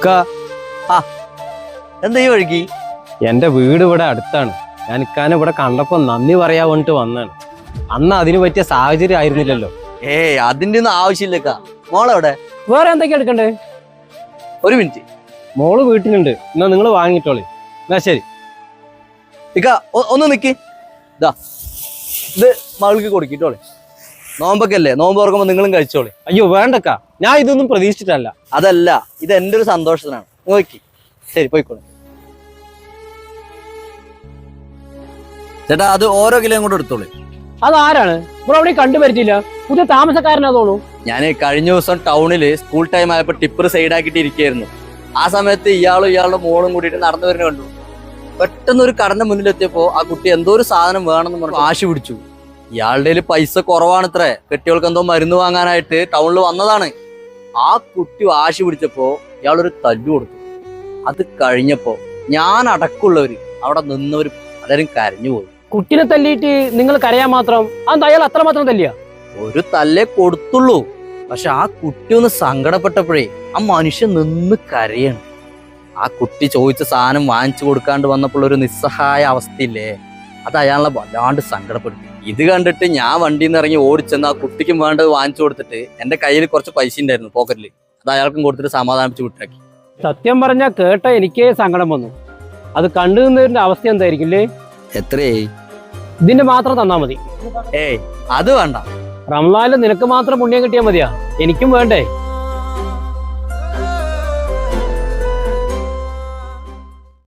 ആ എന്താ ഈ വഴിക്ക്? എന്റെ വീട് ഇവിടെ അടുത്താണ്. ഞാൻ ഇക്കാനെ ഇവിടെ കണ്ടപ്പോ നന്ദി പറയാ വേണ്ടിട്ട് വന്നാണ്. അന്ന് അതിന് പറ്റിയ സാഹചര്യം ആയിരുന്നില്ലല്ലോ. അതിന്റെ ഒന്നും ആവശ്യമില്ലക്ക. മോളെവിടെ? വേറെ എന്തൊക്കെയാ എടുക്കണ്ടേ? ഒരു മിനിറ്റ്. മോള് വീട്ടിലുണ്ട്. എന്നാ നിങ്ങൾ വാങ്ങിട്ടോളി. എന്നാ ശരി. ഇക്ക ഒന്ന് നിക്ക്. ഇതാ ഇത് മകൾക്ക് കൊടുക്കിട്ടോളെ. നോമ്പൊക്കെ അല്ലേ, നോമ്പ് തുറക്കുമ്പോ നിങ്ങളും കഴിച്ചോളെ. അയ്യോ വേണ്ടക്ക, ഞാൻ ഇതൊന്നും പ്രതീക്ഷിച്ചിട്ടല്ല. അതല്ല, ഇത് എന്റെ ഒരു സന്തോഷത്തിനാണ്. നോക്കി ശരി പോയിക്കോളെ. ചേട്ടാ അത് ഓരോ കിലോയും കൂടെ എടുത്തോളെ. അതാരാണ്? ഇവിടെ അവിടെ കണ്ടുപരിച്ചില്ല. പുതിയ താമസക്കാരനാ തോന്നുന്നു. ഞാൻ കഴിഞ്ഞ ദിവസം ടൗണില് സ്കൂൾ ടൈം ആയപ്പോ ടിപ്പർ സൈഡാക്കിട്ട് ഇരിക്കുകയായിരുന്നു. ആ സമയത്ത് ഇയാളും ഇയാളുടെ മോളും കൂടിയിട്ട് നടന്നു വരുന്ന കണ്ടു. പെട്ടെന്ന് ഒരു കടന്റെ മുന്നിലെത്തിയപ്പോ ആ കുട്ടി എന്തോ ഒരു സാധനം വേണമെന്ന് പറഞ്ഞു വാശി പിടിച്ചു. ഇയാളുടെ കയ്യിൽ പൈസ കുറവാണത്രേ. കെട്ടികൾക്ക് എന്തോ മരുന്ന് വാങ്ങാനായിട്ട് ടൗണിൽ വന്നതാണ്. ആ കുട്ടി വാശി പിടിച്ചപ്പോ ഇയാളൊരു തല്ലു കൊടുത്തു. അത് കഴിഞ്ഞപ്പോ ഞാൻ അടക്കമുള്ളവര് അവിടെ നിന്നവര് പലരും കരഞ്ഞുപോയി. കുട്ടിനെ തല്ലിയിട്ട് നിങ്ങൾ കരയാൻ മാത്രം? അത് അയാൾ അത്രമാത്രം തല്ലിയ? ഒരു തല്ലേ കൊടുത്തുള്ളൂ. പക്ഷെ ആ കുട്ടി ഒന്ന് സങ്കടപ്പെട്ടപ്പോഴേ ആ മനുഷ്യൻ നിന്ന് കരയാണ്. ആ കുട്ടി ചോദിച്ച സാധനം വാങ്ങിച്ചു കൊടുക്കാണ്ട് വന്നപ്പോൾ ഒരു നിസ്സഹായ അവസ്ഥയില്ലേ, അത് അയാളെ വല്ലാണ്ട് സങ്കടപ്പെടുത്തി. ഇത് കണ്ടിട്ട് ഞാൻ വണ്ടിയിൽ നിന്ന് ഇറങ്ങി ഓടിച്ചെന്ന് ആ കുട്ടിക്കും വേണ്ടത് വാങ്ങിച്ചു കൊടുത്തിട്ട് എന്റെ കയ്യിൽ കുറച്ച് പൈസ ഉണ്ടായിരുന്നു പോക്കറ്റിൽ. അത് അയാൾക്കും കൊടുത്തിട്ട് സമാധാനിപ്പിച്ച് വിട്ടാക്കി. സത്യം പറഞ്ഞാൽ കേട്ട എനിക്കേ സങ്കടം വന്നു. അത് കണ്ടു നിന്നവരുടെ അവസ്ഥ എന്തായിരിക്കില്ലേ? എത്രയായി? ഇതിന്റെ മാത്രം തന്നാ മതി. അത് വേണ്ട. റംലാനില് നിനക്ക് മാത്രം പുണ്യം കിട്ടിയാൽ മതിയാ, എനിക്കും വേണ്ടേ?